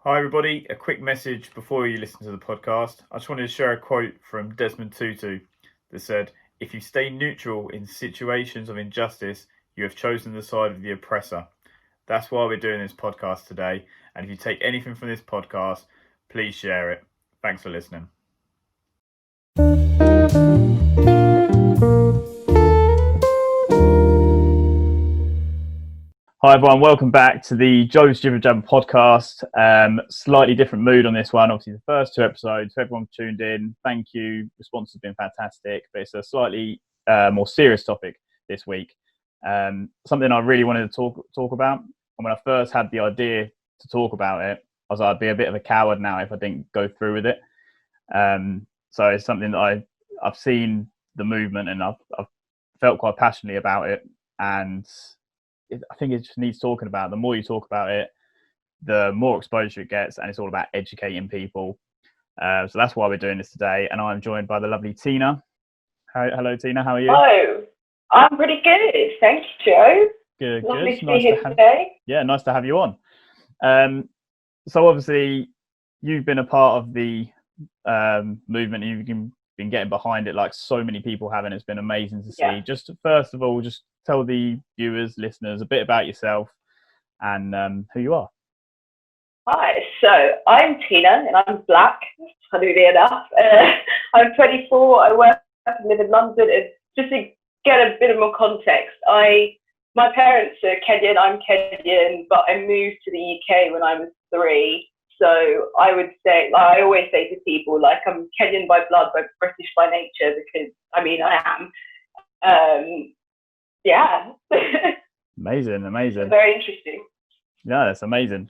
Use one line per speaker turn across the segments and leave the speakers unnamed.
Hi everybody, a quick message before you listen to the podcast. I just wanted to share a quote from Desmond Tutu that said, "If you stay neutral in situations of injustice, you have chosen the side of the oppressor." That's why we're doing this podcast today, and if you take anything from this podcast, please share it. Thanks for listening. Hi everyone, welcome back to the Joe's Jibber podcast. Slightly different mood on this one. Obviously, the first two episodes, everyone tuned in. Thank you. Response has been fantastic, but it's a slightly more serious topic this week. Something I really wanted to talk about. And when I first had the idea to talk about it, I was like, I'd be a bit of a coward now if I didn't go through with it. So it's something that I've seen the movement and I've felt quite passionately about it, and I think it just needs talking about. The more you talk about it, the more exposure it gets, and it's all about educating people. So that's why we're doing this today, and I'm joined by the lovely Tina. Hello, Tina. How are you?
Hello. I'm pretty good. Thank you, Joe.
Good.
Lovely to
Nice
be here today.
Yeah, nice to have you on. So obviously, you've been a part of the movement. You've been getting behind it like so many people have, and it's been amazing to see.
Yeah.
Just first of all, just tell the viewers, listeners a bit about yourself and who you are.
Hi. So I'm Tina, and I'm black. Funnily enough, I'm 24. I work and live in London. And just to get a bit of more context, my parents are Kenyan. I'm Kenyan, but I moved to the UK when I was 3. So I would say, I always say to people, like, I'm Kenyan by blood, but British by nature, because I am. Yeah.
Amazing.
Very interesting.
Yeah, that's amazing.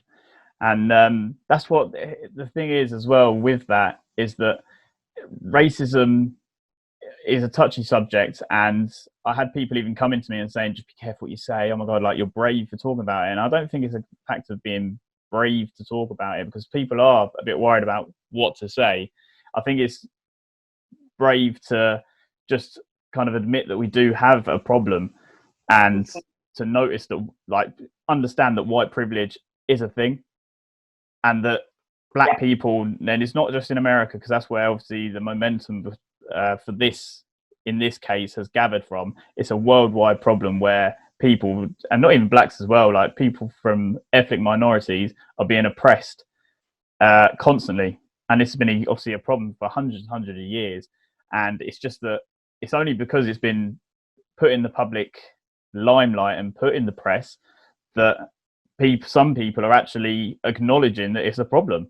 And that's what the thing is as well with that, is that racism is a touchy subject, and I had people even coming to me and saying, just be careful what you say. Oh my God, like, you're brave for talking about it. And I don't think it's a fact of being brave to talk about it, because people are a bit worried about what to say. I think it's brave to just kind of admit that we do have a problem, and to notice that, like, understand that white privilege is a thing, and that black people, and it's not just in America, because that's where obviously the momentum for this, in this case, has gathered from. It's a worldwide problem where people, and not even blacks as well, like people from ethnic minorities, are being oppressed constantly. And this has been obviously a problem for hundreds of years. And it's just that it's only because it's been put in the public limelight and put in the press that some people are actually acknowledging that it's a problem.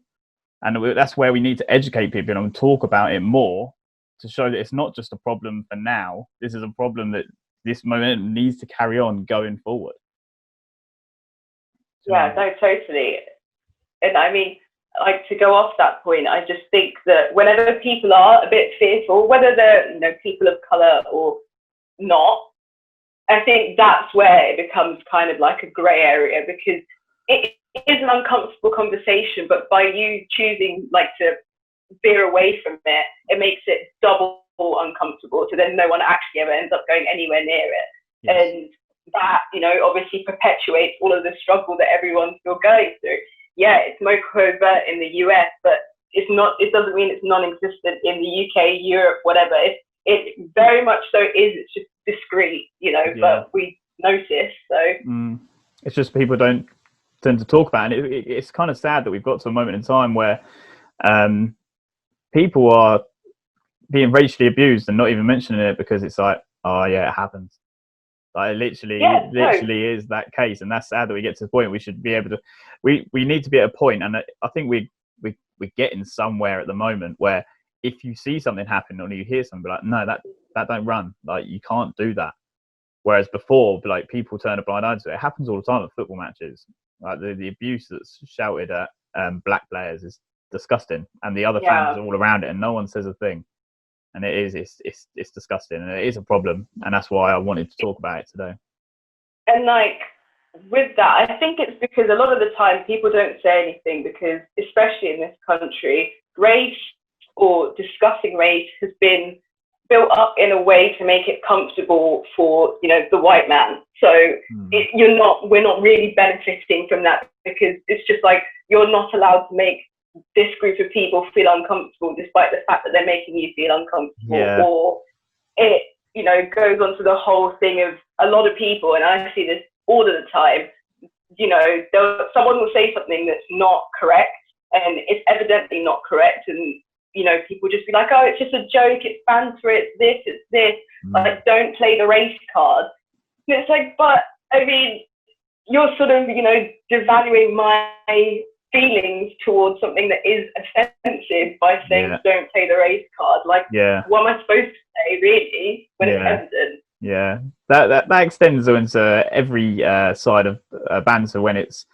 And that's where we need to educate people and talk about it more, to show that it's not just a problem for now. This is a problem that this momentum needs to carry on going forward.
Yeah, no, totally. And I mean, like, to go off that point, I just think that whenever people are a bit fearful, whether they're people of color or not, I think that's where it becomes kind of like a grey area, because it is an uncomfortable conversation, but by you choosing like to veer away from it, it makes it double uncomfortable. So then no one actually ever ends up going anywhere near it. Yes. And that, obviously perpetuates all of the struggle that everyone's still going through. Yeah, it's more covert in the US, but it's not. It doesn't mean it's non-existent in the UK, Europe, whatever. It very much so is. It's just discreet, but we notice. So
it's just people don't tend to talk about it. And it's kind of sad that we've got to a moment in time where people are being racially abused and not even mentioning it, because it's like, oh yeah, it happens. Like, literally is that case. And that's sad that we get to the point we should be able to, we need to be at a point, and I think we're getting somewhere at the moment, where if you see something happen or you hear something, like, no, that don't run, like, you can't do that. Whereas before, like, people turn a blind eye to it. It happens all the time at football matches. Like, the abuse that's shouted at black players is disgusting, and the other fans are all around it, and no one says a thing. And it's disgusting, and it is a problem, and that's why I wanted to talk about it today.
And like, with that, I think it's because a lot of the time people don't say anything, because especially in this country, race or discussing race has been built up in a way to make it comfortable for, you know, the white man. So we're not really benefiting from that, because it's just like, you're not allowed to make this group of people feel uncomfortable, despite the fact that they're making you feel uncomfortable. Or it, you know, goes on to the whole thing of a lot of people, and I see this all of the time, you know, someone will say something that's not correct, and it's evidently not correct, and, you know, people just be like, oh, it's just a joke, it's banter, it's this, like, don't play the race card. And it's like, but, I mean, you're sort of, you know, devaluing my feelings towards something that is offensive by saying don't play the race card. Like, what am I supposed to say, really, when it's evident?
Yeah, that extends into every side of banter, when it's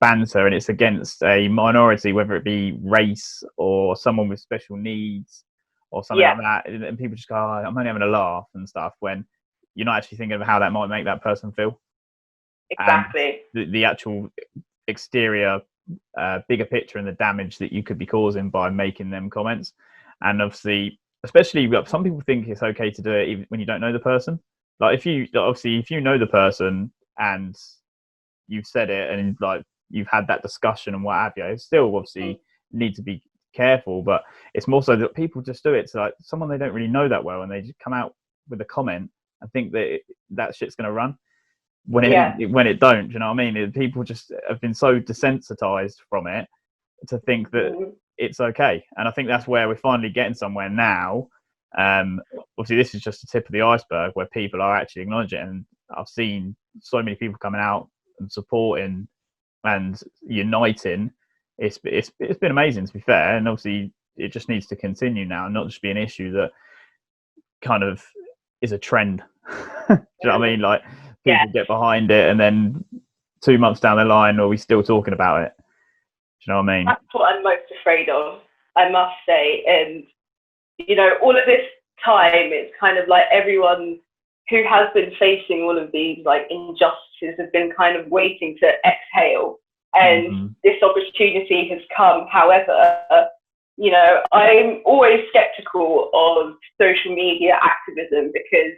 banter and it's against a minority, whether it be race or someone with special needs or something like that, and people just go, oh, I'm only having a laugh and stuff, when you're not actually thinking of how that might make that person feel.
Exactly.
And the actual exterior, bigger picture, and the damage that you could be causing by making them comments. And obviously, especially, some people think it's okay to do it even when you don't know the person. Like, if you know the person and you've said it, and like you've had that discussion and what have you, still obviously need to be careful. But it's more so that people just do it to, like, someone they don't really know that well, and they just come out with a comment and think that that shit's going to run when it don't. Do you know what I mean? People just have been so desensitized from it to think that it's okay. And I think that's where we're finally getting somewhere now. Obviously, this is just the tip of the iceberg, where people are actually acknowledging it. And I've seen so many people coming out and supporting and uniting. It's been amazing, to be fair. And obviously, it just needs to continue now, and not just be an issue that kind of is a trend. Do you know what I mean? Like, people get behind it, and then 2 months down the line, are we still talking about it? Do you know what I mean?
That's what I'm most afraid of, I must say. And, you know, all of this time, it's kind of like everyone who has been facing all of these, like, injustices have been kind of waiting to exhale. And this opportunity has come. However, you know, I'm always skeptical of social media activism, because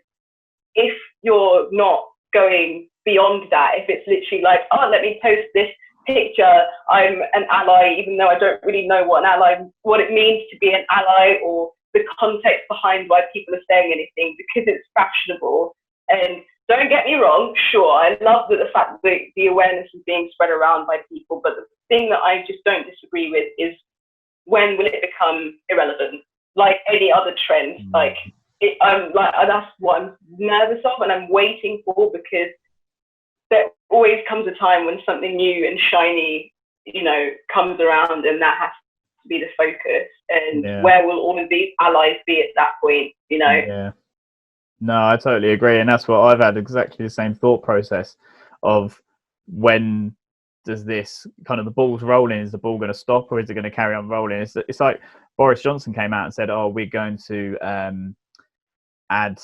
if you're not going beyond that, if it's literally like, oh, let me post this picture, I'm an ally, even though I don't really know what it means to be an ally, or the context behind why people are saying anything, because it's fashionable. And don't get me wrong, sure, I love the fact that the awareness is being spread around by people, but the thing that I just don't disagree with is, when will it become irrelevant, like any other trend? Like, that's what I'm nervous of, and I'm waiting for, because there always comes a time when something new and shiny, you know, comes around, and that has to be the focus. And where will all of these allies be at that point, you know?
Yeah. No, I totally agree. And that's what I've had, exactly the same thought process of, when does this kind of, the ball's rolling, is the ball going to stop, or is it going to carry on rolling? It's like Boris Johnson came out and said, oh, we're going to add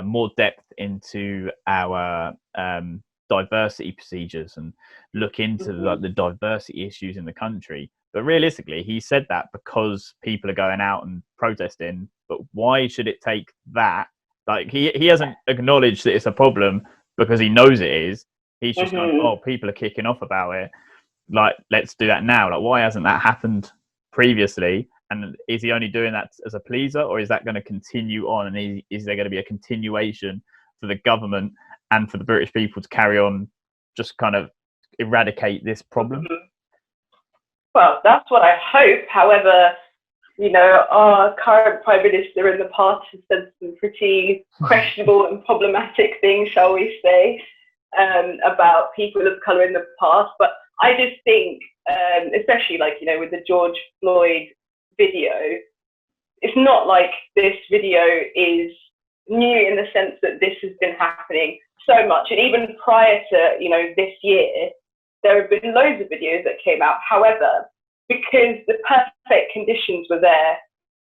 more depth into our diversity procedures and look into like the diversity issues in the country. But realistically, he said that because people are going out and protesting. But why should it take that? Like, he hasn't acknowledged that it's a problem because he knows it is. He's just gone, oh, people are kicking off about it, like, let's do that now. Like, why hasn't that happened previously? And is he only doing that as a pleaser, or is that going to continue on? And is there going to be a continuation for the government and for the British people to carry on, just kind of eradicate this problem?
Well, that's what I hope. However, you know, our current Prime Minister in the past has said some pretty questionable and problematic things, shall we say, about people of colour in the past. But I just think, especially, like, you know, with the George Floyd video, it's not like this video is new in the sense that this has been happening so much. And even prior to, you know, this year, there have been loads of videos that came out. However, because the perfect conditions were there,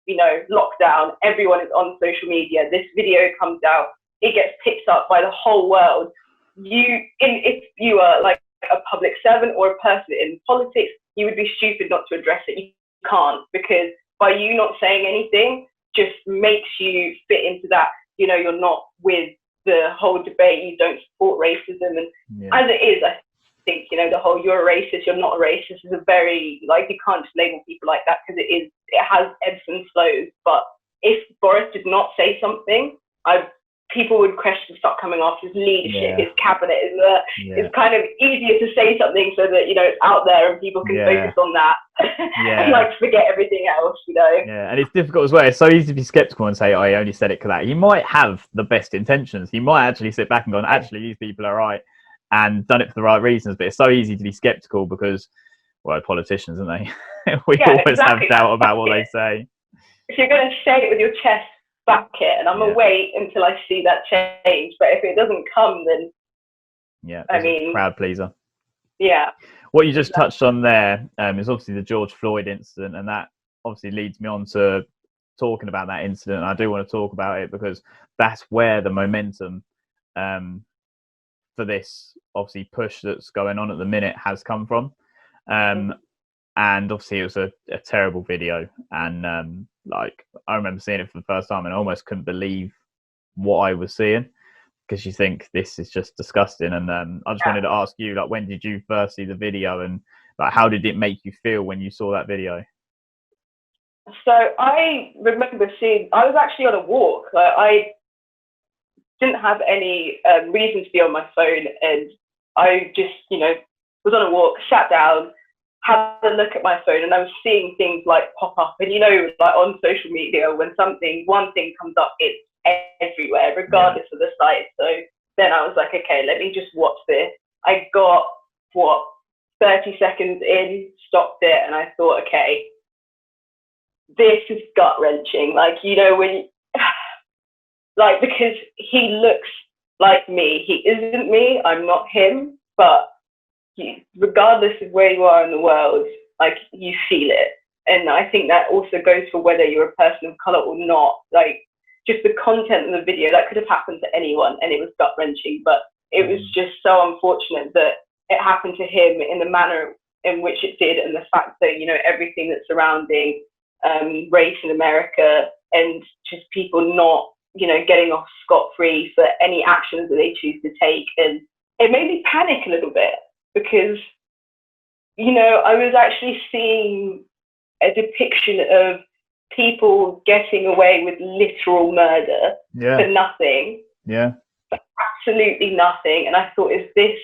you know, lockdown, everyone is on social media, this video comes out, it gets picked up by the whole world. If you are like a public servant or a person in politics, you would be stupid not to address it. You can't, because by you not saying anything, just makes you fit into that, you know, you're not with the whole debate, you don't support racism. And as it is, I think, you know, the whole you're a racist, you're not a racist is a very, like, you can't just label people like that, because it has ebbs and flows. But if Boris did not say something, people would start coming off his leadership, his cabinet. It's kind of easier to say something so that, you know, it's out there and people can focus on that and like forget everything else, you know.
Yeah, and it's difficult as well. It's so easy to be skeptical and say, "Oh, he only said it because that." He might have the best intentions. He might actually sit back and go, "Actually, these people are right," and done it for the right reasons. But it's so easy to be skeptical because, well, politicians, aren't they? We always have doubt about what they say.
If you're going to say it with your chest, back it, and I'm gonna wait until I see that change. But if it doesn't come, then I mean,
crowd pleaser.
Yeah.
What you just touched on there is obviously the George Floyd incident, and that obviously leads me on to talking about that incident. I do want to talk about it because that's where the momentum for this obviously push that's going on at the minute has come from. And obviously it was a terrible video, and like I remember seeing it for the first time and I almost couldn't believe what I was seeing, because you think this is just disgusting. And I just wanted to ask you, like, when did you first see the video, and like how did it make you feel when you saw that video?
So I remember I was actually on a walk. Like, I didn't have any reason to be on my phone, and I just, you know, was on a walk, sat down, had a look at my phone, and I was seeing things like pop up. And, you know, like on social media, when one thing comes up, it's everywhere, regardless of the site. So then I was like, okay, let me just watch this. I got 30 seconds in, stopped it, and I thought, okay, this is gut wrenching. Like, you know, when like, because he looks like me, he isn't me, I'm not him, but regardless of where you are in the world, like, you feel it. And I think that also goes for whether you're a person of color or not. Like, just the content of the video, that could have happened to anyone, and it was gut wrenching. But it was just so unfortunate that it happened to him in the manner in which it did, and the fact that, you know, everything that's surrounding race in America, and just people not, you know, getting off scot-free for any actions that they choose to take. And it made me panic a little bit, because, you know, I was actually seeing a depiction of people getting away with literal murder for nothing. For absolutely nothing. And I thought, is this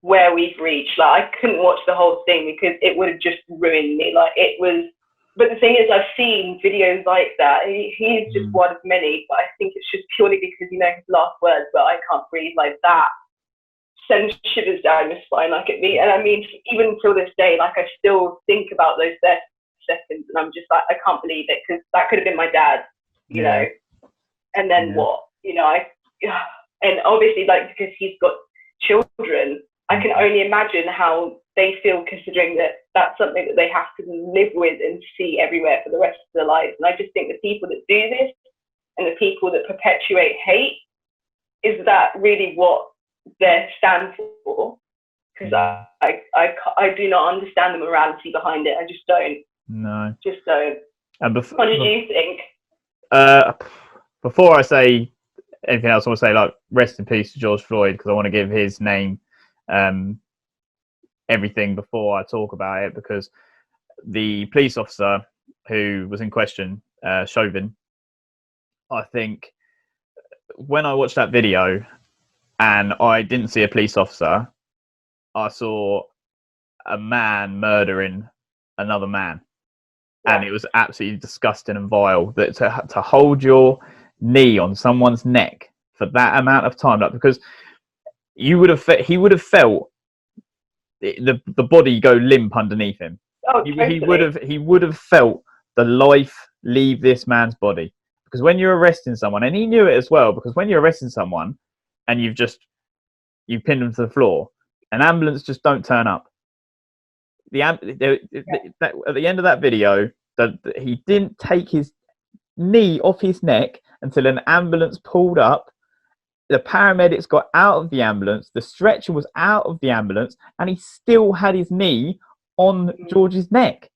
where we've reached? Like, I couldn't watch the whole thing because it would have just ruined me. Like, it was, but the thing is, I've seen videos like that. He's just one of many, but I think it's just purely because, you know, his last words, but I can't breathe, like that sends shivers down my spine, like, at me. And I mean, even till this day, like, I still think about those 30 seconds, and I'm just like, I can't believe it, because that could have been my dad, you know. And then what, you know, and obviously, like, because he's got children, I can only imagine how they feel, considering that that's something that they have to live with and see everywhere for the rest of their lives. And I just think the people that do this, and the people that perpetuate hate, is that really what they stand for? Because I do not understand the morality behind it. I just don't.
No.
Just don't.
And
what did you think?
Before I say anything else, I want to say, like, rest in peace to George Floyd, because I want to give his name everything before I talk about it, because the police officer who was in question, Chauvin, I think when I watched that video and I didn't see a police officer, I saw a man murdering another man. And it was absolutely disgusting and vile that to hold your knee on someone's neck for that amount of time, like, because he would have felt the body go limp underneath him.
Oh, totally.
He would have felt the life leave this man's body, because when you're arresting someone, and he knew it as well, because when you're arresting someone and you pinned them to the floor, an ambulance just don't turn up. At the end of that video, he didn't take his knee off his neck until an ambulance pulled up. The paramedics got out of the ambulance, the stretcher was out of the ambulance, and he still had his knee on George's neck.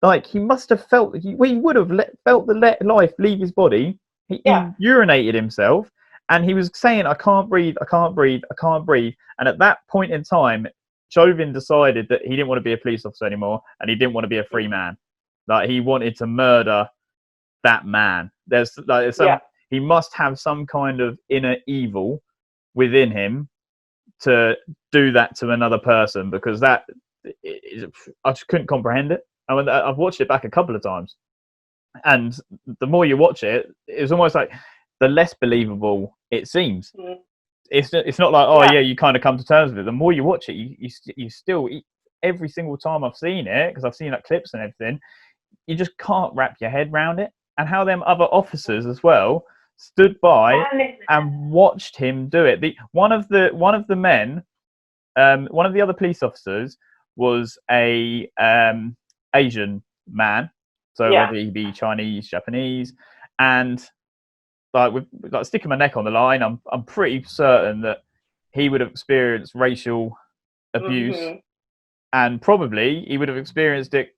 Like, he must have felt, he would have felt the life leave his body. He urinated himself, and he was saying, I can't breathe, I can't breathe, I can't breathe. And at that point in time, Chauvin decided that he didn't want to be a police officer anymore, and he didn't want to be a free man. Like, he wanted to murder that man. There's like he must have some kind of inner evil within him to do that to another person, because I just couldn't comprehend it. I've watched it back a couple of times, and the more you watch it, it's almost like the less believable it seems. It's not like, oh yeah, you kind of come to terms with it. The more you watch it, you still, every single time I've seen it, because I've seen like clips and everything, you just can't wrap your head around it. And how them other officers as well stood by and watched him do it. One of the men, one of the other police officers was a Asian man, so whether he be Chinese, Japanese, and with sticking my neck on the line, I'm pretty certain that he would have experienced racial abuse, and probably he would have experienced it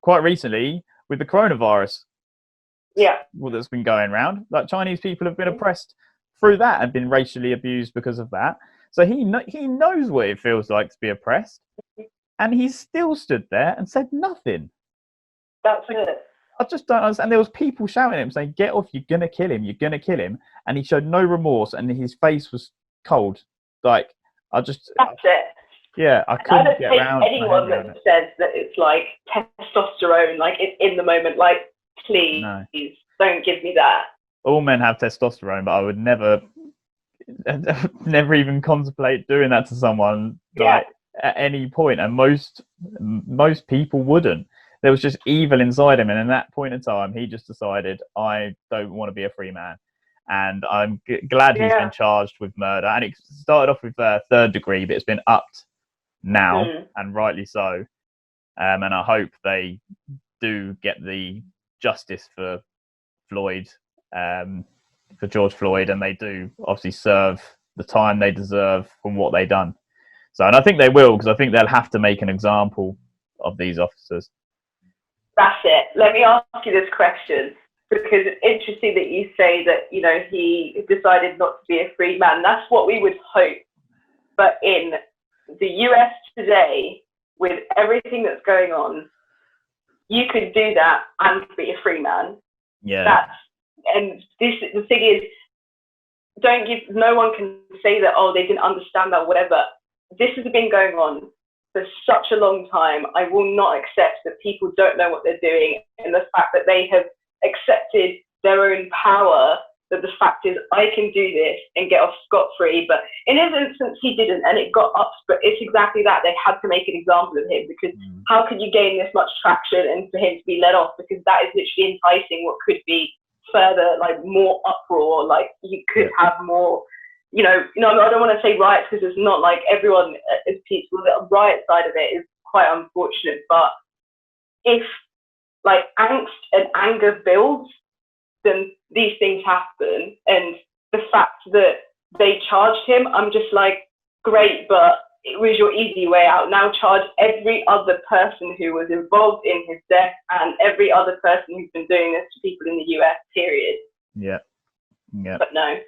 quite recently with the coronavirus. That's been going around. Like, Chinese people have been oppressed through that and been racially abused because of that. So he knows what it feels like to be oppressed, and he still stood there and said nothing.
That's it.
I just don't understand. And there was people shouting at him saying, "Get off! You're gonna kill him! You're gonna kill him!" And he showed no remorse, and his face was cold. Like,
that's it.
Yeah, I couldn't get around.
Anyone that says that it's like testosterone, like it's in the moment, like, please don't give me that.
All men have testosterone, but I would never even contemplate doing that to someone like at any point. And most people wouldn't. There was just evil inside him, and in that point in time, he just decided, I don't want to be a free man. And I'm glad he's been charged with murder. And it started off with third degree, but it's been upped now, and rightly so. And I hope they do get the justice for Floyd, for George Floyd, and they do obviously serve the time they deserve from what they've done. So, and I think they will, because I think they'll have to make an example of these officers.
That's it. Let me ask you this question, because it's interesting that you say that, you know, he decided not to be a free man. That's what we would hope. But in the US today, with everything that's going on, you could do that and be a free man.
Yeah.
The thing is, no one can say that, oh, they didn't understand that, whatever. This has been going on for such a long time. I will not accept that people don't know what they're doing, and the fact that they have accepted their own power, that the fact is, I can do this and get off scot-free. But in his instance, he didn't, and it got up. But it's exactly that. They had to make an example of him, because how could you gain this much traction and for him to be let off? Because that is literally enticing what could be further, like, more uproar. Like, you could have more, you know, I don't want to say riots, because it's not like everyone is peaceful. The riot side of it is quite unfortunate. But if, like, angst and anger builds, then these things happen. And the fact that they charged him, I'm just like, great, but it was your easy way out. Now charge every other person who was involved in his death, and every other person who's been doing this to people in the US, period.
Yeah.
But no.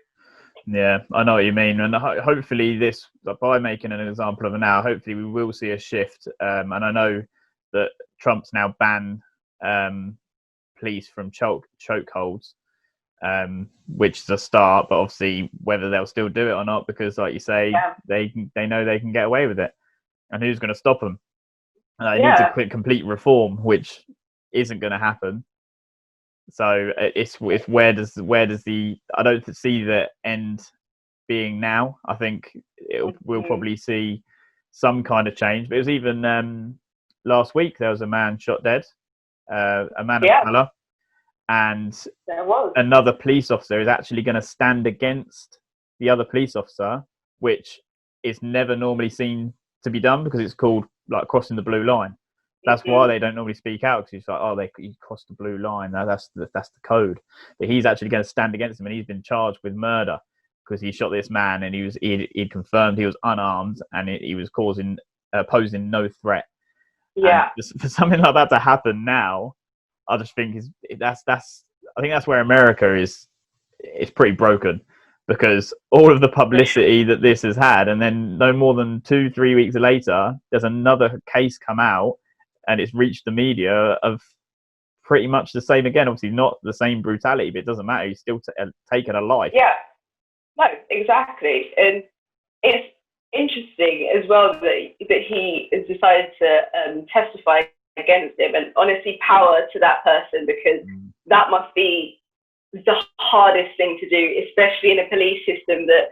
Yeah, I know what you mean. And hopefully by making an example of it now, hopefully we will see a shift. And I know that Trump's now banned police from chokeholds, which is a start, but obviously whether they'll still do it or not, because like you say, they know they can get away with it, and who's going to stop them? It needs a complete reform, which isn't going to happen. So it's where does I don't see the end being now. I think we'll probably see some kind of change. But it was even last week there was a man shot dead, a man of colour, and another police officer is actually going to stand against the other police officer, which is never normally seen to be done, because it's called, like, crossing the blue line. That's why they don't normally speak out, because he's like, oh, he crossed the blue line. That's the code. But he's actually going to stand against him, and he's been charged with murder because he shot this man, and he'd confirmed he was unarmed, and he was posing no threat.
Yeah.
And for something like that to happen now, I just think that's I think that's where America is pretty broken, because all of the publicity that this has had, and then no more than 2-3 weeks later, there's another case come out, and it's reached the media of pretty much the same again. Obviously, not the same brutality, but it doesn't matter. He's still taken a life.
Yeah. No, exactly. And it's interesting as well that he has decided to testify against him, and honestly, power to that person, because that must be the hardest thing to do, especially in a police system that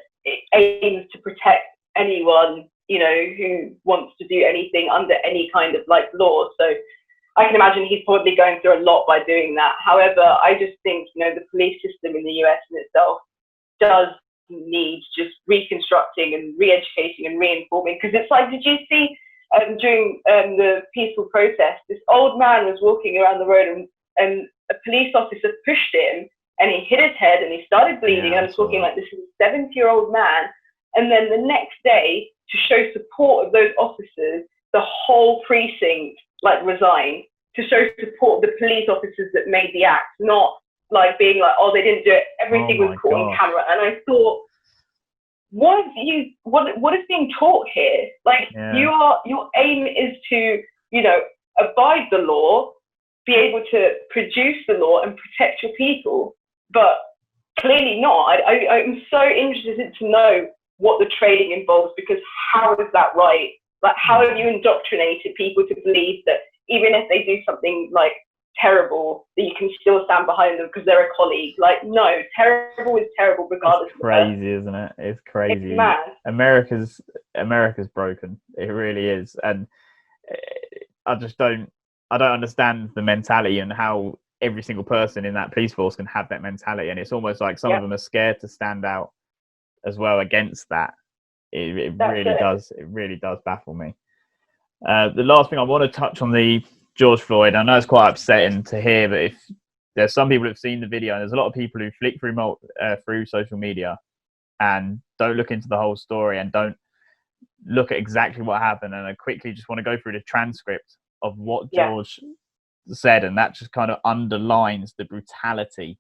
aims to protect anyone, you know, who wants to do anything under any kind of like law. So I can imagine he's probably going through a lot by doing that. However, I just think, you know, the police system in the US in itself does need just reconstructing and re-educating and re-informing, because it's like, did you see during the peaceful protest, this old man was walking around the road, and a police officer pushed him and he hit his head and he started bleeding. And I'm talking like, this is a 70-year-old man. And then the next day, to show support of those officers, the whole precinct like resigned to show support of the police officers that made the act, not like being like, oh, they didn't do it. Everything was caught on camera. And I thought, what is being taught here? Like, your aim is to, you know, abide the law, be able to produce the law and protect your people, but clearly not. I'm so interested to know what the training involves, because how is that right? Like, how have you indoctrinated people to believe that even if they do something like terrible, that you can still stand behind them because they're a colleague? Like, no, terrible is terrible regardless.
It's crazy, isn't it? It's crazy.
It's mad.
America's broken. It really is. And I don't understand the mentality and how every single person in that police force can have that mentality. And it's almost like some of them are scared to stand out as well against that. It really does baffle me. The last thing I want to touch on, the George Floyd. I know it's quite upsetting to hear, but if there's some people who've seen the video, and there's a lot of people who flick through social media and don't look into the whole story and don't look at exactly what happened, and I quickly just want to go through the transcript of what George said, and that just kind of underlines the brutality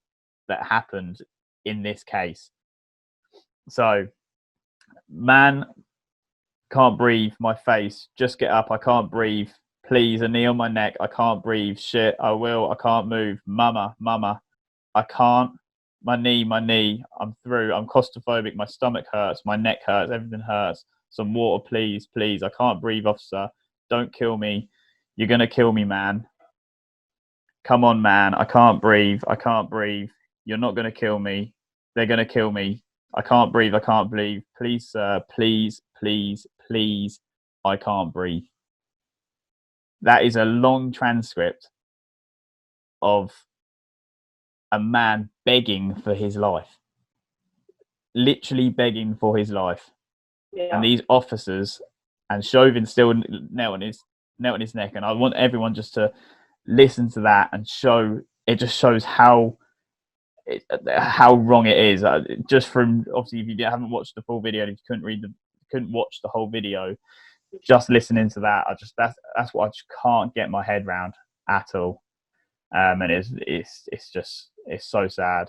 that happened in this case. So, man, can't breathe, my face, just get up, I can't breathe, please, a knee on my neck, I can't breathe, shit, I will, I can't move, mama, I can't, my knee, I'm through, I'm claustrophobic, my stomach hurts, my neck hurts, everything hurts, some water, please, I can't breathe, officer, don't kill me, you're gonna kill me, man, come on, man, I can't breathe, you're not gonna kill me, they're gonna kill me, I can't breathe, please, sir, please, I can't breathe. That is a long transcript of a man begging for his life, literally begging for his life. And these officers, and Chauvin still knelt on his neck. And I want everyone just to listen to that and it just shows how wrong it is. Just from, obviously, if you haven't watched the full video, if you couldn't watch the whole video, just listening to that, that's what I just can't get my head around at all. And it's so sad.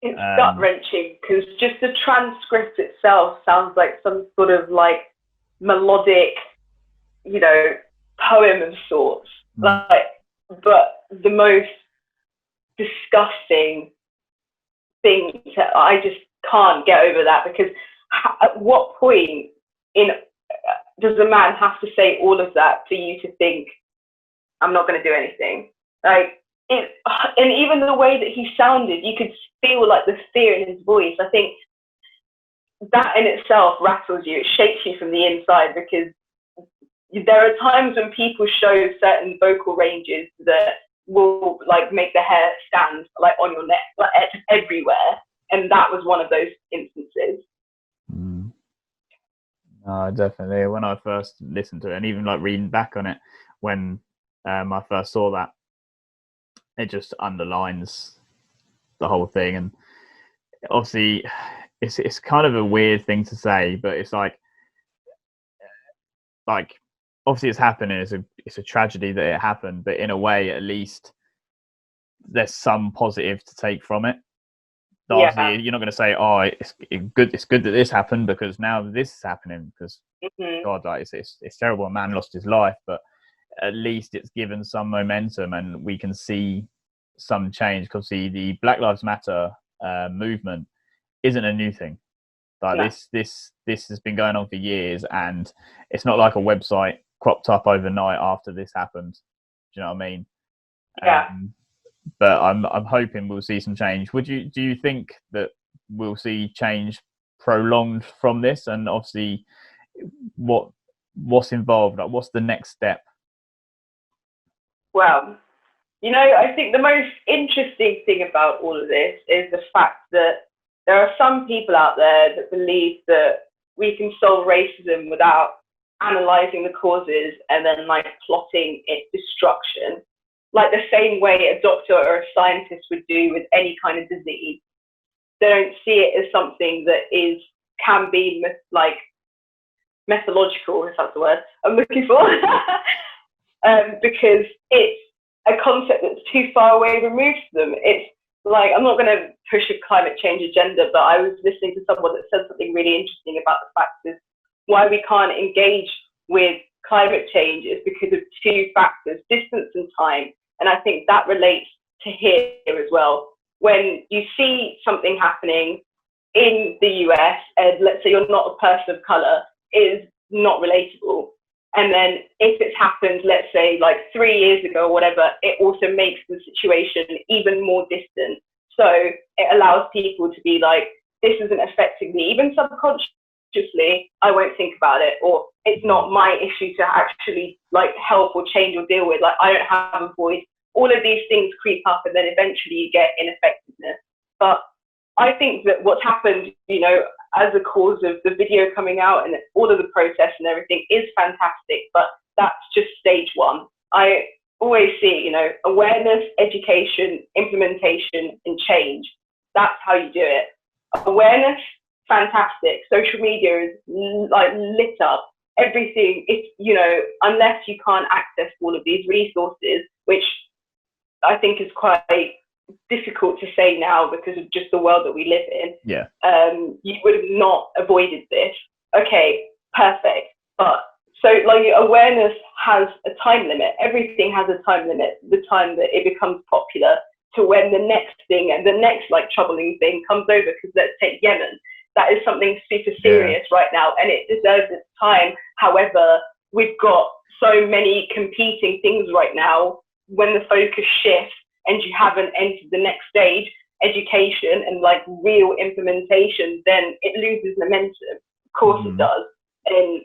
It's gut wrenching, because just the transcript itself sounds like some sort of like melodic, you know, poem of sorts. Like, but the most disgusting thing, I just can't get over that, because at what point does a man have to say all of that for you to think, I'm not going to do anything? Like, and even the way that he sounded, you could feel like the fear in his voice. I think that in itself rattles you. It shakes you from the inside, because there are times when people show certain vocal ranges that will like make the hair stand like on your neck, like everywhere. And that was one of those instances.
Definitely. When I first listened to it, and even like reading back on it, when I first saw that, it just underlines the whole thing. And obviously, it's kind of a weird thing to say, but it's like obviously it's happening. It's a tragedy that it happened, but in a way, at least there's some positive to take from it. Obviously, you're not going to say, "Oh, it's good. It's good that this happened because now this is happening." Because God, like it's terrible. A man lost his life, but at least it's given some momentum, and we can see some change. Because the Black Lives Matter movement isn't a new thing. Like this has been going on for years, and it's not like a website cropped up overnight after this happened. Do you know what I mean?
Yeah.
But I'm hoping we'll see some change. Do you think that we'll see change prolonged from this? And obviously, what's involved? Like, what's the next step?
Well, I think the most interesting thing about all of this is the fact that there are some people out there that believe that we can solve racism without analyzing the causes and then like plotting its destruction, like the same way a doctor or a scientist would do with any kind of disease. They don't see it as something that can be like methodological, if that's the word I'm looking for, because it's a concept that's too far away removed from them. It's like, I'm not going to push a climate change agenda, but I was listening to someone that said something really interesting about the fact is why we can't engage with climate change is because of two factors, distance and time. And I think that relates to here as well. When you see something happening in the US, and let's say you're not a person of color, is not relatable. And then if it's happened, let's say like 3 years ago or whatever, it also makes the situation even more distant. So it allows people to be like, this isn't affecting me, even subconsciously, I won't think about it, or it's not my issue to actually like help or change or deal with. Like, I don't have a voice. All of these things creep up, and then eventually you get ineffectiveness. But I think that what's happened, as a cause of the video coming out and all of the protests and everything is fantastic, but that's just stage one. I always see, awareness, education, implementation, and change. That's how you do it. Awareness, fantastic. Social media is like lit up. Everything, unless you can't access all of these resources, which I think is quite difficult to say now because of just the world that we live in.
Yeah.
You would have not avoided this. Okay, perfect. But so like awareness has a time limit. Everything has a time limit. The time that it becomes popular to when the next thing and the next like troubling thing comes over. Because let's take Yemen. That is something super serious right now, and it deserves its time. However, we've got so many competing things right now. When the focus shifts and you haven't entered the next stage, education and like real implementation, then it loses momentum. Of course it does. And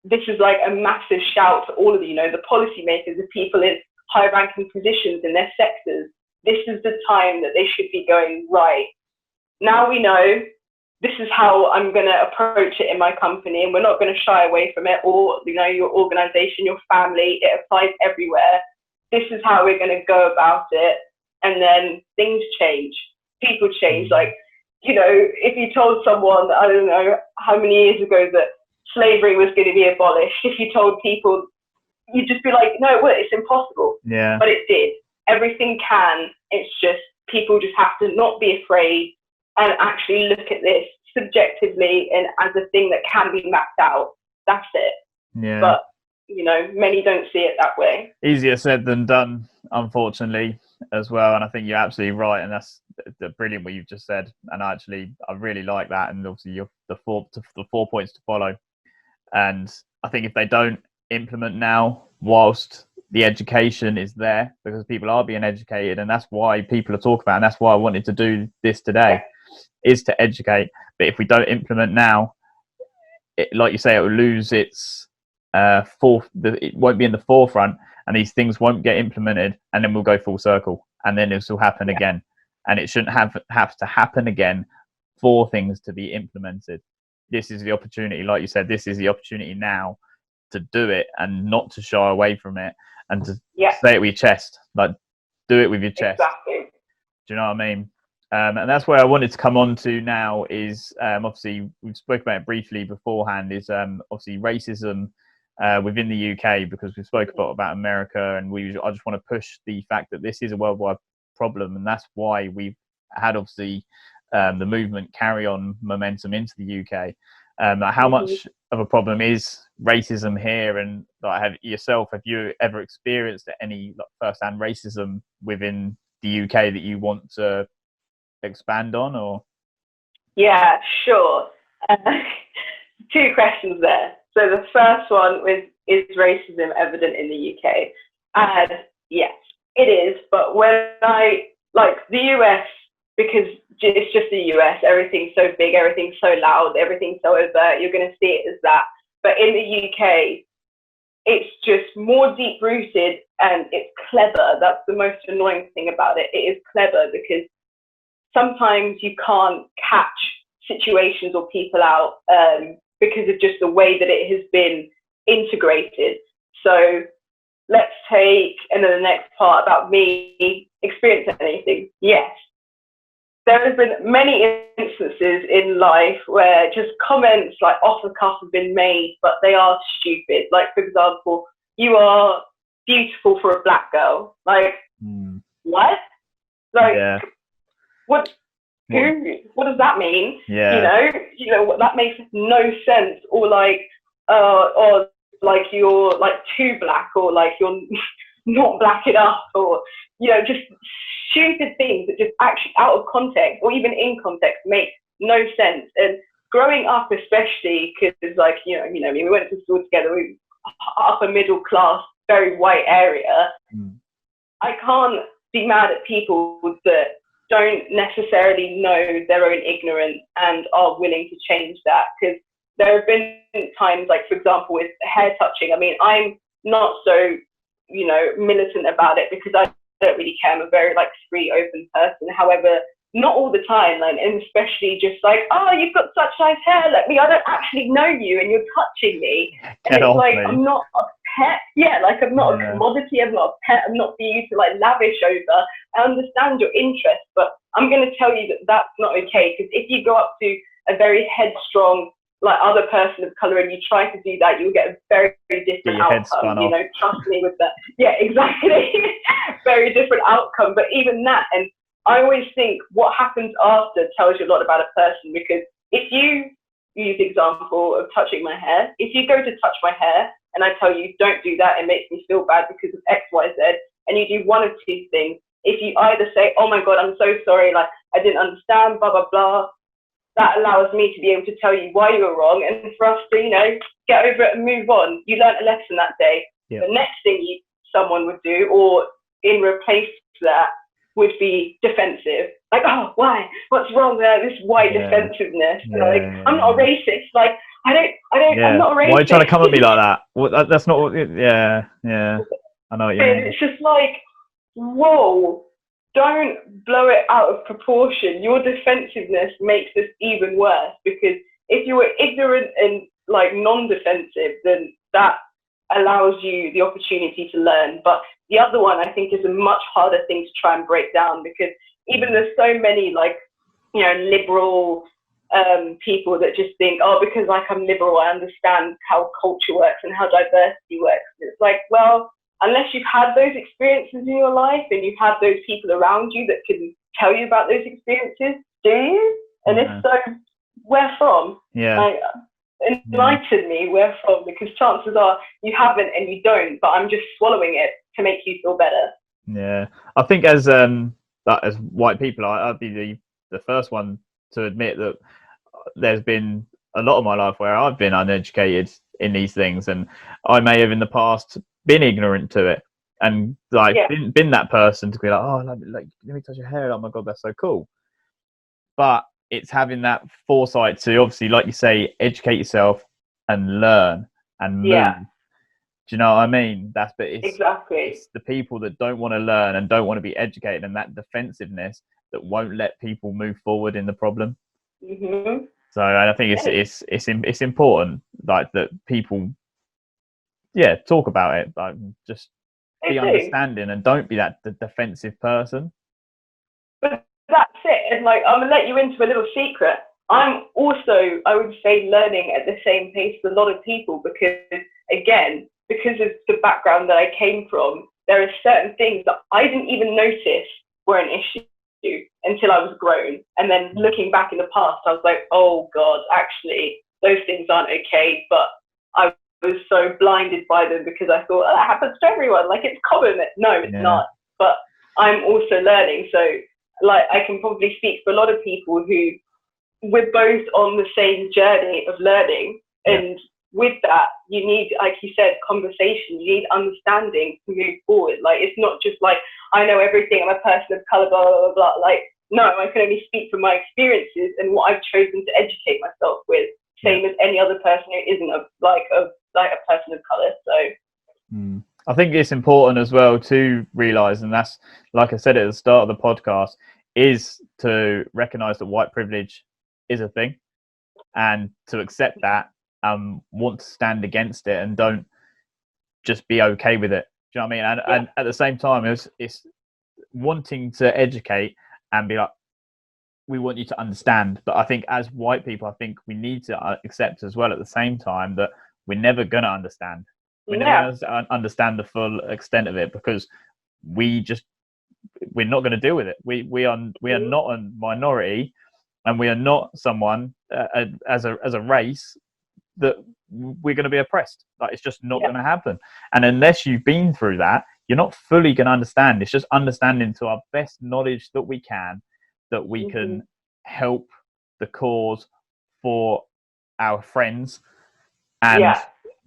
this is like a massive shout to all of the policymakers, the people in high ranking positions in their sectors. This is the time that they should be going, right, now we know this is how I'm going to approach it in my company, and we're not going to shy away from it, or your organization, your family, it applies everywhere. This is how we're going to go about it. And then things change. People change. Like, if you told someone, I don't know how many years ago, that slavery was going to be abolished, if you told people, you'd just be like, no, it's impossible.
Yeah.
But it did. Everything can. It's just people just have to not be afraid and actually look at this subjectively and as a thing that can be mapped out. That's it.
Yeah.
But many don't see it that way.
Easier said than done, unfortunately, as well. And I think you're absolutely right. And that's brilliant what you've just said. And I really like that. And obviously the 4 points to follow. And I think if they don't implement now, whilst the education is there, because people are being educated, and that's why people are talking about, and that's why I wanted to do this today, is to educate. But if we don't implement now, like you say, it will lose its it won't be in the forefront, and these things won't get implemented, and then we'll go full circle, and then this will happen again. And it shouldn't have to happen again for things to be implemented. This is the opportunity, like you said, this is the opportunity now to do it and not to shy away from it, and to say it with your chest. Like, do it with your chest.
Exactly.
Do you know what I mean? And that's where I wanted to come on to now is, obviously, we've spoken about it briefly beforehand, is obviously racism within the UK, because we spoke about America, and I just want to push the fact that this is a worldwide problem, and that's why we've had obviously the movement carry on momentum into the UK. How much of a problem is racism here, and like, have you ever experienced any first-hand racism within the UK that you want to expand on? Or
yeah, sure. Two questions there. So the first one was, is racism evident in the UK? And yes, it is. But when like the US, because it's just the US, everything's so big, everything's so loud, everything's so overt, you're going to see it as that. But in the UK, it's just more deep rooted and it's clever. That's the most annoying thing about it. It is clever because sometimes you can't catch situations or people out because of just the way that it has been integrated. So let's take, and then the next part about me experiencing anything. Yes, there has been many instances in life where just comments like off the cuff have been made, but they are stupid. Like, for example, you are beautiful for a black girl. Like, what? Like, what? What does that mean? You know, that makes no sense. Or like, or like you're like too black, or like you're not black enough, or just stupid things that just actually out of context or even in context make no sense. And growing up, especially because like we went to school together, we upper middle class, very white area. I can't be mad at people that don't necessarily know their own ignorance and are willing to change that, because there have been times, like for example with hair touching. I mean, I'm not so militant about it because I don't really care. I'm a very like free, open person. However, not all the time, and especially just like, oh, you've got such nice hair. Let me. I don't actually know you, and you're touching me. And it's like, I'm not a pet. Yeah, like I'm not a commodity. I'm not a pet. I'm not for you to like lavish over. I understand your interest, but I'm going to tell you that that's not okay. Because if you go up to a very headstrong like other person of color and you try to do that, you'll get a very, very different outcome. Trust me with that. Yeah, exactly. Very different outcome. But even that, and I always think what happens after tells you a lot about a person, because if you use the example of touching my hair, if you go to touch my hair and I tell you don't do that, it makes me feel bad because of X, Y, Z, and you do one of two things. If you either say, oh my God, I'm so sorry, like I didn't understand, blah, blah, blah, that allows me to be able to tell you why you were wrong and for us to, get over it and move on. You learned a lesson that day. Yep. The next thing someone would do, or in replace to that, would be defensive. Like, oh, why? What's wrong there? This white defensiveness. I'm not a racist. Like, I don't, I'm not a racist.
Why are you trying to come at me like that? Well, that's not what, I know what you mean.
It's just like, whoa. Don't blow it out of proportion. Your defensiveness makes this even worse, because if you were ignorant and like non-defensive, then that allows you the opportunity to learn. But the other one, I think, is a much harder thing to try and break down, because even there's so many like, liberal people that just think, oh, because like I'm liberal, I understand how culture works and how diversity works. It's like, well, unless you've had those experiences in your life and you've had those people around you that can tell you about those experiences, do you? And if so, where from? Like, enlighten me where from, because chances are you haven't and you don't, but I'm just swallowing it to make you feel better.
Yeah, I think as white people, I'd be the first one to admit that there's been a lot of my life where I've been uneducated in these things, and I may have in the past been ignorant to it, and like been that person to be like, oh, like let me touch your hair, oh my God, that's so cool. But it's having that foresight to obviously, like you say, educate yourself and learn and move. Do you know what I mean? It's the people that don't want to learn and don't want to be educated, and that defensiveness that won't let people move forward in the problem. So I think it's important, like, that people talk about it, like, just be understanding and don't be that defensive person.
But that's it. And like, I'm gonna let you into a little secret. I'm also, I would say, learning at the same pace as a lot of people because, again, because of the background that I came from, there are certain things that I didn't even notice were an issue until I was grown. And then looking back in the past, I was like, oh God, actually, those things aren't okay. But I was so blinded by them because I thought, oh, that happens to everyone. Like, it's common. No, it's not. But I'm also learning. So, like, I can probably speak for a lot of people who we're both on the same journey of learning. And with that, you need, like you said, conversation. You need understanding to move forward. Like, it's not just like, I know everything, I'm a person of color, blah, blah, blah, blah. Like, no, I can only speak from my experiences and what I've chosen to educate myself with, same as any other person who isn't a person of color. So
I think it's important as well to realize, and that's, like I said at the start of the podcast, is to recognize that white privilege is a thing, and to accept that, want to stand against it, and don't just be okay with it. Do you know what I mean? And at the same time, it's wanting to educate and be like, we want you to understand. But I think as white people, I think we need to accept as well at the same time that we're never going to understand. We're never going to understand the full extent of it, because we're not going to deal with it. We are not a minority, and we are not someone as a race that we're going to be oppressed. Like, it's just not going to happen. And unless you've been through that, you're not fully going to understand. It's just understanding to our best knowledge that we can, that we can help the cause for our friends and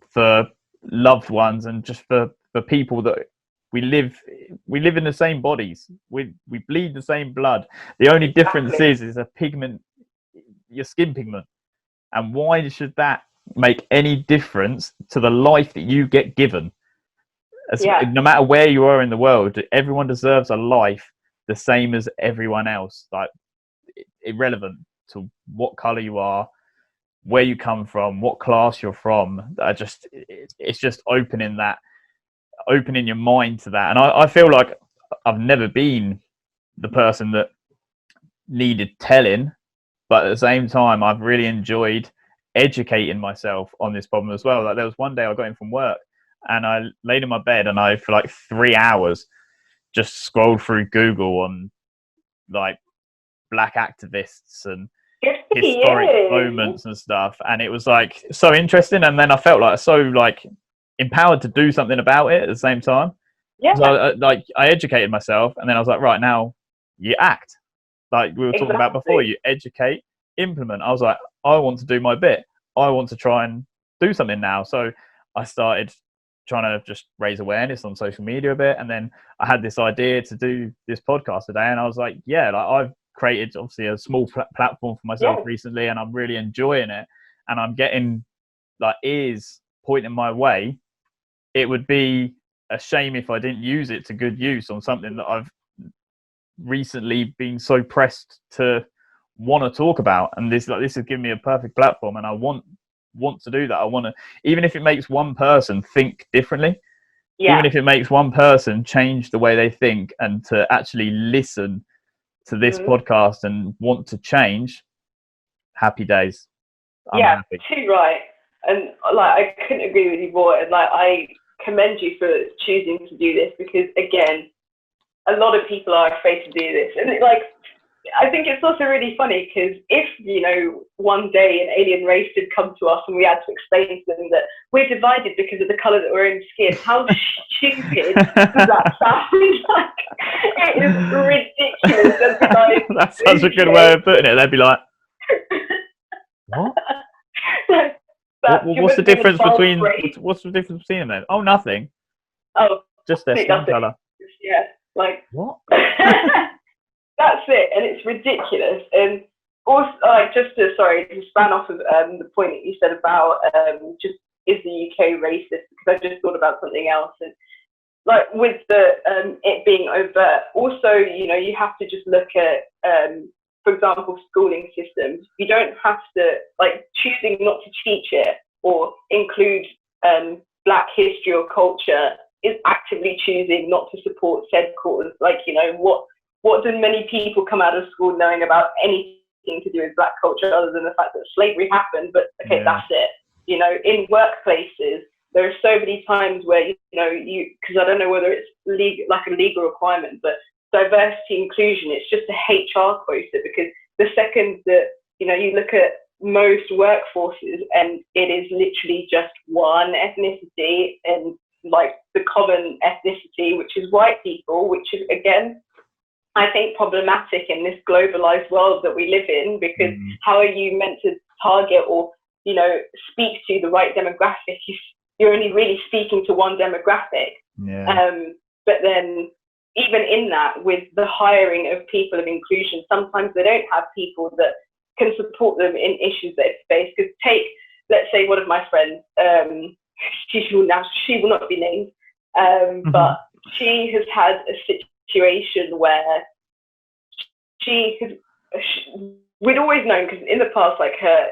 for loved ones, and just for people that we live in the same bodies. We bleed the same blood. The only difference is a pigment, your skin pigment. And why should that make any difference to the life that you get given? No matter where you are in the world, everyone deserves a life the same as everyone else. Like, irrelevant to what color you are, where you come from, what class you're from. It's just opening your mind to that. And I feel like I've never been the person that needed telling, but at the same time, I've really enjoyed educating myself on this problem as well. Like, there was one day I got in from work and I laid in my bed, and I, for like 3 hours, just scrolled through Google on like black activists and historic moments and stuff, and it was like so interesting. And then I felt like so like empowered to do something about it at the same time. So I educated myself, and then I was like, right, now you act. Like we were talking about before, you educate, implement. I was like, I want to do my bit. I want to try and do something now. So I started trying to just raise awareness on social media a bit, and then I had this idea to do this podcast today, and I was like, I've created obviously a small platform for myself recently, and I'm really enjoying it, and I'm getting like ears pointing my way. It would be a shame if I didn't use it to good use on something that I've recently been so pressed to want to talk about. And this has given me a perfect platform, and I want to do that. I want to, even if it makes one person think differently, even if it makes one person change the way they think, and to actually listen to this podcast and want to change, happy days. I'm happy.
Too right. And like, I couldn't agree with you more. And like, I commend you for choosing to do this, because again, a lot of people are afraid to do this. And like, I think it's also really funny, because if, one day an alien race did come to us and we had to explain to them that we're divided because of the colour that we're in skin, how stupid does that sound? Like, it is ridiculous. Like,
that's such a good way of putting it. They'd be like, what? What's the difference between them? Oh, nothing.
Oh,
just their skin colour.
Yeah, like
what?
That's it, and it's ridiculous. And also, like, just to span off of the point that you said about just is the UK racist, because I just thought about something else. And like, with the it being overt, also, you have to just look at for example, schooling systems. You don't have to, like, choosing not to teach it or include Black history or culture is actively choosing not to support said cause. Like, what do many people come out of school knowing about anything to do with black culture other than the fact that slavery happened, but okay,
Yeah.
that's it. You know, in workplaces, there are so many times where, because I don't know whether it's like a legal requirement, but diversity inclusion, it's just a HR quota, because the second that, you look at most workforces and it is literally just one ethnicity, and like the common ethnicity, which is white people, which is, again, I think problematic in this globalized world that we live in, because how are you meant to target or, speak to the right demographic if you're only really speaking to one demographic?
Yeah.
But then even in that, with the hiring of people of inclusion, sometimes they don't have people that can support them in issues that they face. Because let's say one of my friends, she will not be named, but she has had a situation where we'd always known, because in the past, like her,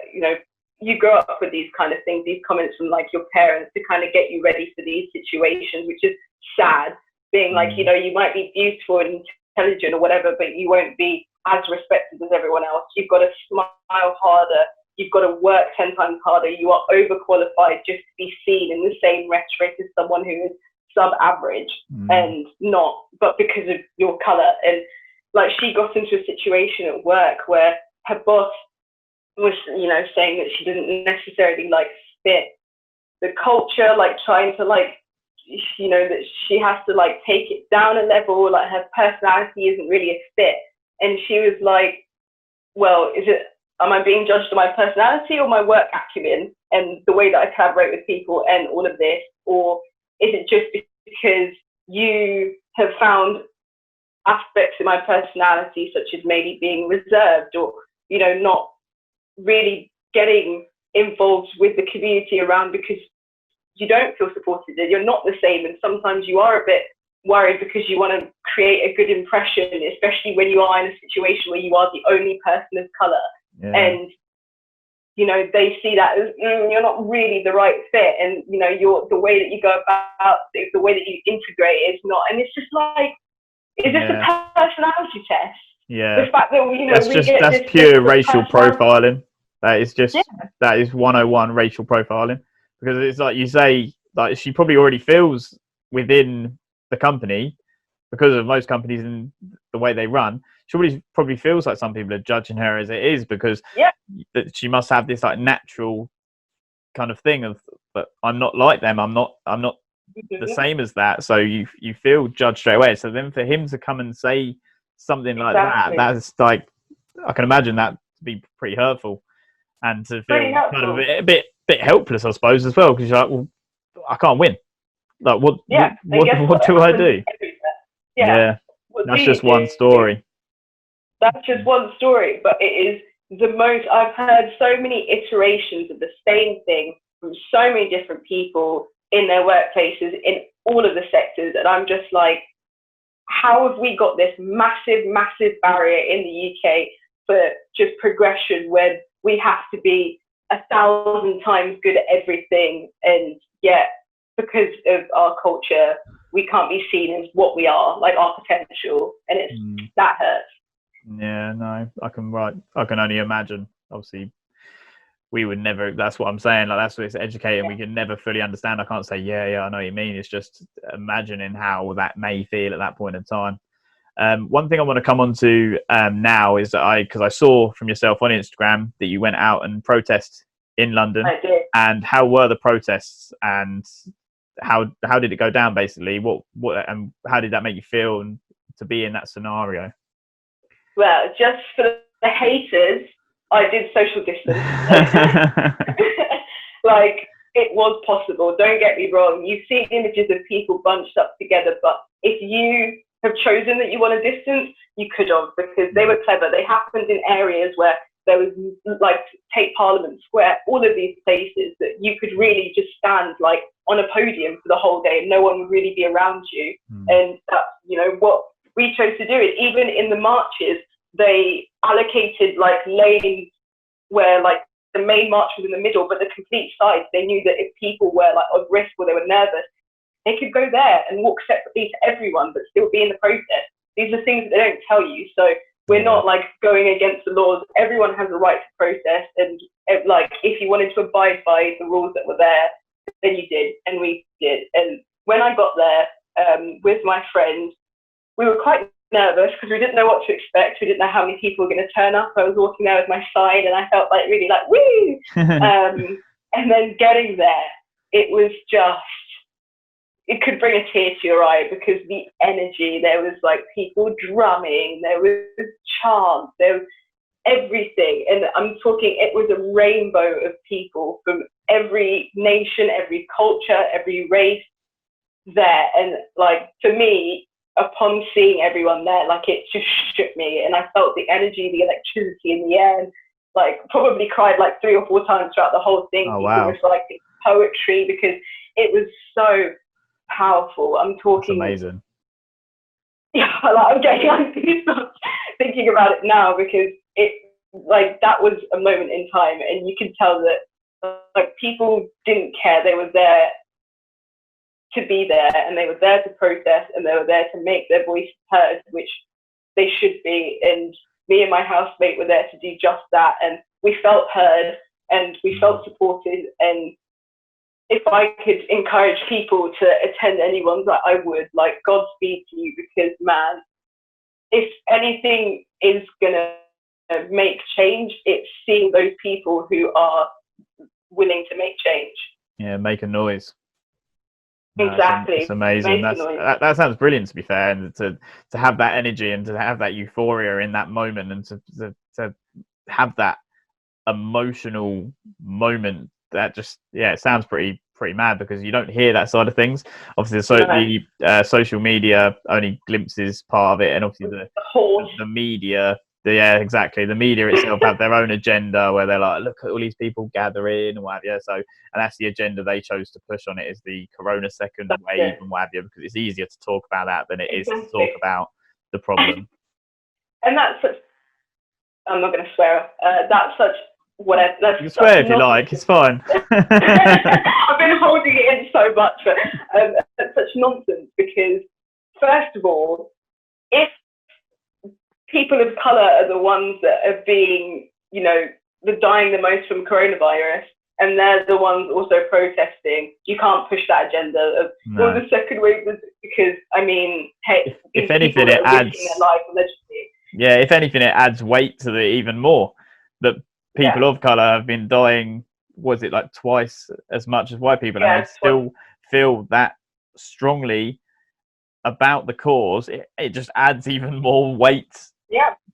you grow up with these kind of things, these comments from like your parents to kind of get you ready for these situations, which is sad, being like, you might be beautiful and intelligent or whatever, but you won't be as respected as everyone else. You've got to smile harder. You've got to work 10 times harder. You are overqualified just to be seen in the same rhetoric as someone who is sub-average, and not, but because of your color. And like, she got into a situation at work where her boss was, saying that she didn't necessarily like fit the culture, like trying to like, that she has to like take it down a level, like her personality isn't really a fit. And she was like, well, am I being judged on my personality or my work acumen and the way that I collaborate with people and all of this? Or is it just because you have found aspects of my personality, such as maybe being reserved or, not really getting involved with the community around because you don't feel supported, and you're not the same, and sometimes you are a bit worried because you want to create a good impression, especially when you are in a situation where you are the only person of color. And they see that as you're not really the right fit, and the way that you go about it, the way that you integrate is not. And it's just like, is this a personality test? The fact that
that's pure racial profiling. That is just that is 101 racial profiling, because it's like you say, like she probably already feels within the company, because of most companies and the way they run, she probably feels like some people are judging her as it is, because that she must have this like natural kind of thing of, but I'm not like them, I'm not the same as that, so you feel judged straight away. So then for him to come and say something like that's like, I can imagine that to be pretty hurtful, and to feel kind of a bit helpless, I suppose, as well, because you're like, well, I can't win. Like, what do I do? That's just one story.
That's just one story, but it is the most. I've heard so many iterations of the same thing from so many different people in their workplaces, in all of the sectors, and I'm just like, how have we got this massive barrier in the UK for just progression, when we have to be 1,000 times good at everything, and yet because of our culture we can't be seen as what we are, like our potential, and it's that hurts.
Yeah, no, I can only imagine. Obviously we would never, that's what I'm saying, like that's what it's educating. We can never fully understand. I can't say I know what you mean. It's just imagining how that may feel at that point in time. One thing I want to come on to now is that because I saw from yourself on Instagram that you went out and protest in London.
I did.
And how were the protests, and how did it go down basically? What and how did that make you feel, and to be in that scenario?
Well, just for the haters, I did social distance. Like, it was possible. Don't get me wrong. You've seen images of people bunched up together, but if you have chosen that you want a distance, you could have, because they were clever. They happened in areas where there was, like, take Parliament Square, all of these places that you could really just stand like on a podium for the whole day and no one would really be around you. And that's, what we chose to do. It even in the marches, they allocated like lanes where like the main march was in the middle, but the complete sides, they knew that if people were like of risk or they were nervous, they could go there and walk separately to everyone but still be in the protest. These are things that they don't tell you. So We're not like going against the laws. Everyone has a right to protest, and like if you wanted to abide by the rules that were there, then you did, and we did. And when I got there with my friend, we were quite nervous because we didn't know what to expect. We didn't know how many people were going to turn up. I was walking there with my sign, and I felt like really like woo. And then getting there, it was just, it could bring a tear to your eye because the energy, there was like people drumming, there was chants, there was everything. And I'm talking, it was a rainbow of people from every nation, every culture, every race there. And like, for me, upon seeing everyone there, like it just shook me, and I felt the energy, the electricity in the air, and like probably cried like 3 or 4 times throughout the whole thing.
Oh, wow.
People reciting poetry because it was so powerful. I'm talking.
That's amazing.
Yeah, like, I'm getting goosebumps thinking about it now because it, like, that was a moment in time, and you can tell that like people didn't care. They were there to be there, and they were there to protest, and they were there to make their voice heard, which they should be. And me and my housemate were there to do just that, and we felt heard and we felt supported. And if I could encourage people to attend anyone's, I would. Like, Godspeed to you, because man, if anything is gonna make change, it's seeing those people who are willing to make change.
Yeah, make a noise. No,
Exactly.
it's amazing. That sounds brilliant, to be fair, and to have that energy and to have that euphoria in that moment, and to have that emotional moment, that just, yeah, it sounds pretty mad, because you don't hear that side of things. Obviously, the social media only glimpses part of it, and obviously the media. Yeah, exactly. The media itself have their own agenda where they're like, look at all these people gathering and what have you. So, and that's the agenda they chose to push on it, is the corona second wave and what have you, because it's easier to talk about that than it is to talk about the problem.
And that's such, I'm not going to swear, that's such, whatever.
You can swear if you like, it's fine.
I've been holding it in so much, but that's such nonsense, because first of all, if people of colour are the ones that are being, you know, they're dying the most from coronavirus, and they're the ones also protesting, you can't push that agenda of, well, the second wave was, because, I mean, hey,
if anything, it adds, yeah, if anything, it adds weight to the even more, that people of colour have been dying, was it like twice as much as white people, and they still feel that strongly about the cause. It just adds even more weight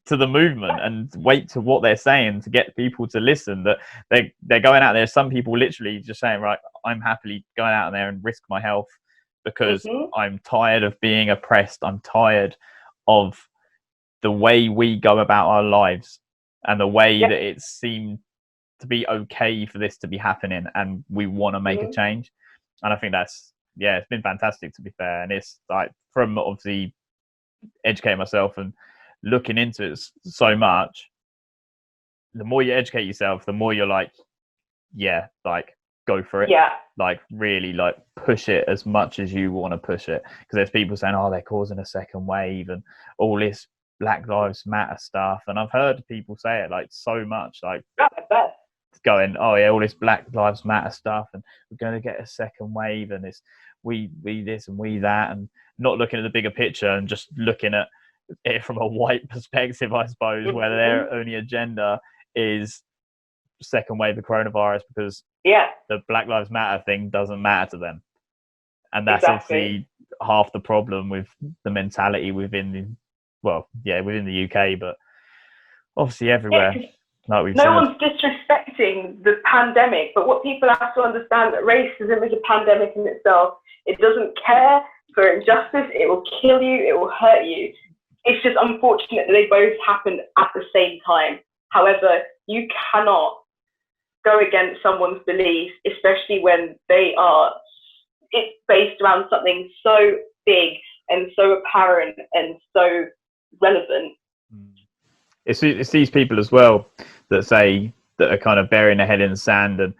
to the movement and weight to what they're saying, to get people to listen, that they're going out there. Some people literally just saying, right, I'm happily going out there and risk my health because I'm tired of being oppressed. I'm tired of the way we go about our lives and the way that it seemed to be okay for this to be happening, and we want to make a change. And I think that's, yeah, it's been fantastic, to be fair. And it's like, from obviously educating myself and looking into it so much, the more you educate yourself, the more you're like, yeah, like, go for it. Like, really, like, push it as much as you want to push it, because there's people saying, oh, they're causing a second wave and all this Black Lives Matter stuff, and I've heard people say it like so much, like going, oh yeah, all this Black Lives Matter stuff, and we're going to get a second wave, and it's we this and we that, and not looking at the bigger picture and just looking at it from a white perspective, I suppose, where their only agenda is second wave of coronavirus, because the Black Lives Matter thing doesn't matter to them. And that's obviously half the problem with the mentality within the, within the UK, but obviously everywhere. Like we've said.
No one's disrespecting the pandemic, but what people have to understand, that racism is a pandemic in itself. It doesn't care for injustice. It will kill you. It will hurt you. It's just unfortunate that they both happened at the same time. However, you cannot go against someone's beliefs, especially when it's based around something so big and so apparent and so relevant.
It's these people as well that say, that are kind of burying their head in the sand, and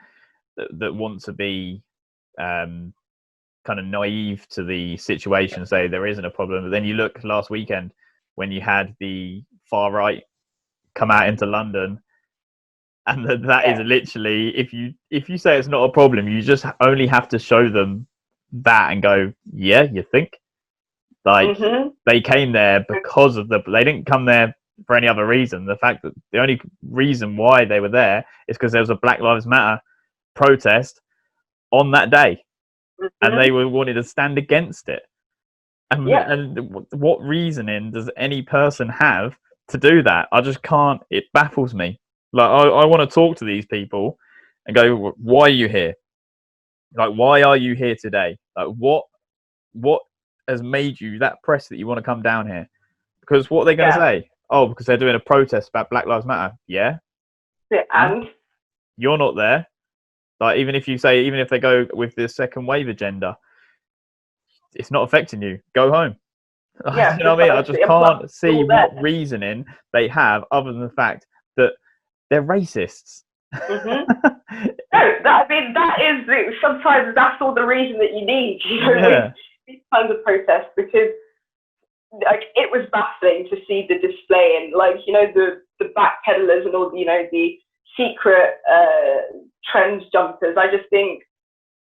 that want to be kind of naive to the situation, say there isn't a problem. But then you look last weekend when you had the far right come out into London. And that is literally, if you say it's not a problem, you just only have to show them that and go, yeah, you think? Like, they came there because of they didn't come there for any other reason. The fact that the only reason why they were there is because there was a Black Lives Matter protest on that day, and they wanted to stand against it. And what reasoning does any person have to do that? I just can't. It baffles me. Like, I want to talk to these people and go, why are you here? Like, why are you here today? Like, what has made you that pressed that you want to come down here? Because what are they going to say? Oh, because they're doing a protest about Black Lives Matter. Yeah.
And
you're not there. Like, even if they go with the second wave agenda, it's not affecting you. Go home.
Yeah,
you know what I mean? I just can't see what reasoning they have other than the fact that they're racists.
No, that is sometimes that's all the reason that you need. These kinds of protests, because like it was baffling to see the display and the backpedalers and all the secret trend jumpers. I just think,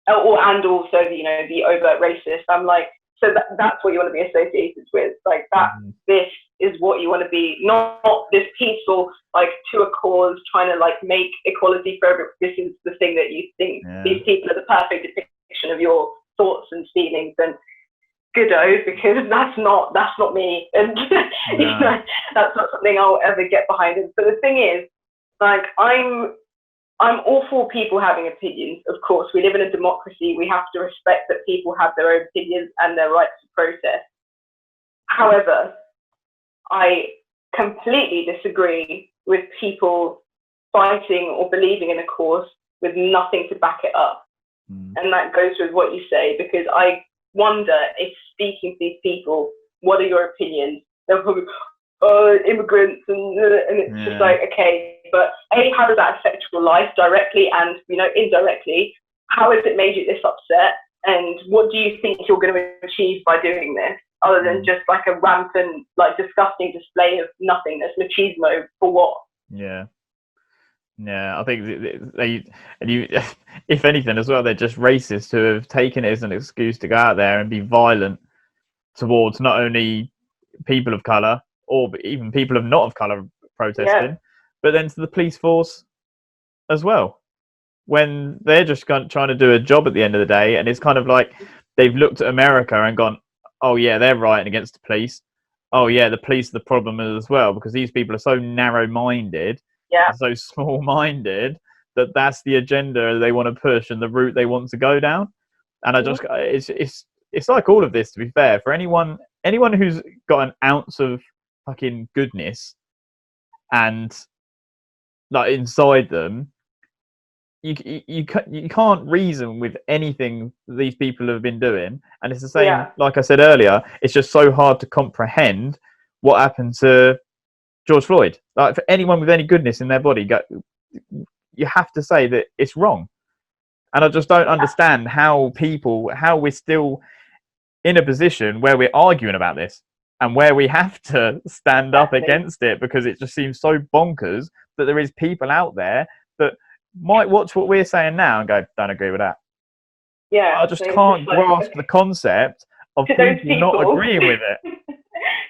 and also the overt racist. I'm like, so that's what you want to be associated with, like that. This is what you want to be, not this peaceful, like, to a cause, trying to like make equality for everyone. This is the thing that you think these people are the perfect depiction of your thoughts and feelings, and goodo, because that's not me, and that's not something I'll ever get behind. And so the thing is, like, I'm all for people having opinions. Of course, we live in a democracy. We have to respect that people have their own opinions and their right to protest. However, I completely disagree with people fighting or believing in a cause with nothing to back it up. And that goes with what you say, because I wonder if speaking to these people, what are your opinions? They'll probably, immigrants, and it's just like, okay, but how does that affect your life directly and indirectly? How has it made you this upset? And what do you think you're going to achieve by doing this, other than just like a rampant, like, disgusting display of nothingness, machismo, for what?
I think if anything as well, they're just racist who have taken it as an excuse to go out there and be violent towards not only people of colour or even people of not of colour protesting, but then to the police force as well, when they're just trying to do a job at the end of the day. And it's kind of like they've looked at America and gone, oh yeah, they're rioting against the police. Oh yeah, the police are the problem as well, because these people are so narrow-minded, so small-minded, that that's the agenda they want to push and the route they want to go down. And I just, it's like all of this, to be fair, for anyone who's got an ounce of fucking goodness and like inside them, you can't reason with anything these people have been doing. And it's the same, like I said earlier, it's just so hard to comprehend what happened to George Floyd. Like, for anyone with any goodness in their body, you have to say that it's wrong. And I just don't understand how we're still in a position where we're arguing about this and where we have to stand up against it, because it just seems so bonkers that there is people out there that might watch what we're saying now and go, don't agree with that. I just can't grasp the concept of people not agreeing with it.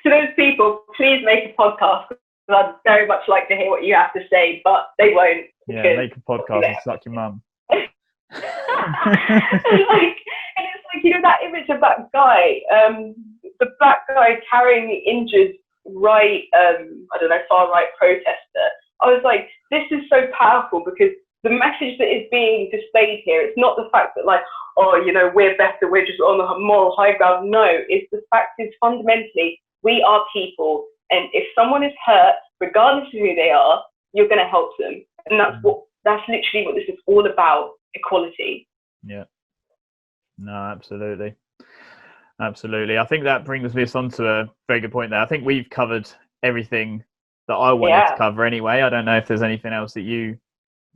To those people, please make a podcast, because I'd very much like to hear what you have to say, but they won't.
Yeah, make a podcast and suck your mum.
And it's like, that image of that guy, the black guy carrying the injured far right protester. I was like, this is so powerful, because the message that is being displayed here, it's not the fact that, like, we're better, we're just on the moral high ground. No, it's the fact is, fundamentally, we are people, and if someone is hurt, regardless of who they are, you're going to help them. And that's literally what this is all about: equality.
Yeah. No, absolutely. I think that brings us onto a very good point there. I think we've covered everything that I wanted to cover anyway. I don't know if there's anything else that you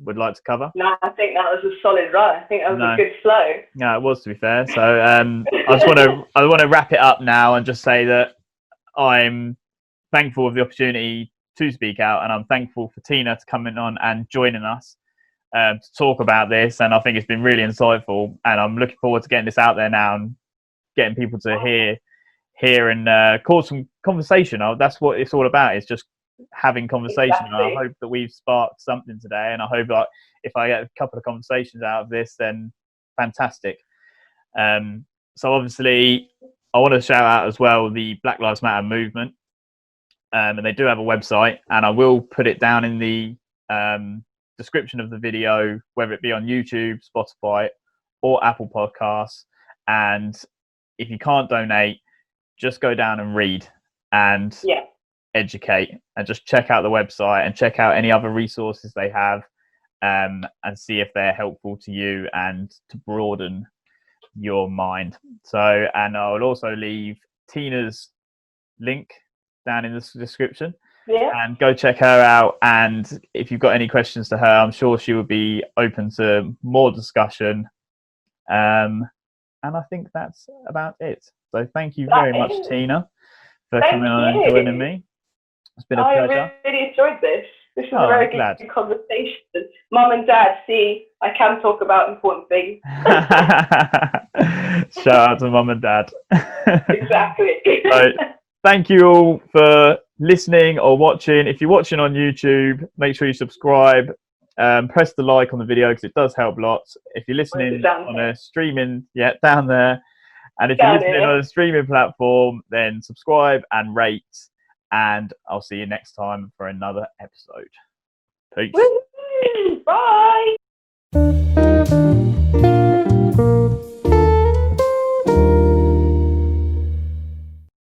would like to cover.
No, I think that was a solid run. I think that was a good flow.
No, it was, to be fair. So I want to wrap it up now and just say that I'm thankful of the opportunity to speak out, and I'm thankful for Tina to coming on and joining us to talk about this. And I think it's been really insightful, and I'm looking forward to getting this out there now and getting people to hear and cause some conversation. That's what it's all about. It's just having conversation.
Exactly.
And I hope that we've sparked something today, and I hope that if I get a couple of conversations out of this, then fantastic. So obviously I want to shout out as well the Black Lives Matter movement, and they do have a website, and I will put it down in the description of the video, whether it be on YouTube, Spotify, or Apple Podcasts. And if you can't donate, just go down and read and educate, and just check out the website and check out any other resources they have, and see if they're helpful to you and to broaden your mind. So, and I'll also leave Tina's link down in the description, and go check her out. And if you've got any questions to her, I'm sure she will be open to more discussion. And I think that's about it. So thank you very much, Tina, for coming on and joining me. It's been a pleasure.
I really enjoyed this. This was a very good conversation. Mum and Dad, see, I can talk about important things.
Shout out to Mum and Dad.
Exactly.
So, thank you all for listening or watching. If you're watching on YouTube, make sure you subscribe. Press the like on the video because it does help lots. If you're listening on a streaming, down there. And if you're listening on a streaming platform, then subscribe and rate. And I'll see you next time for another episode. Peace.
Woo-hoo! Bye.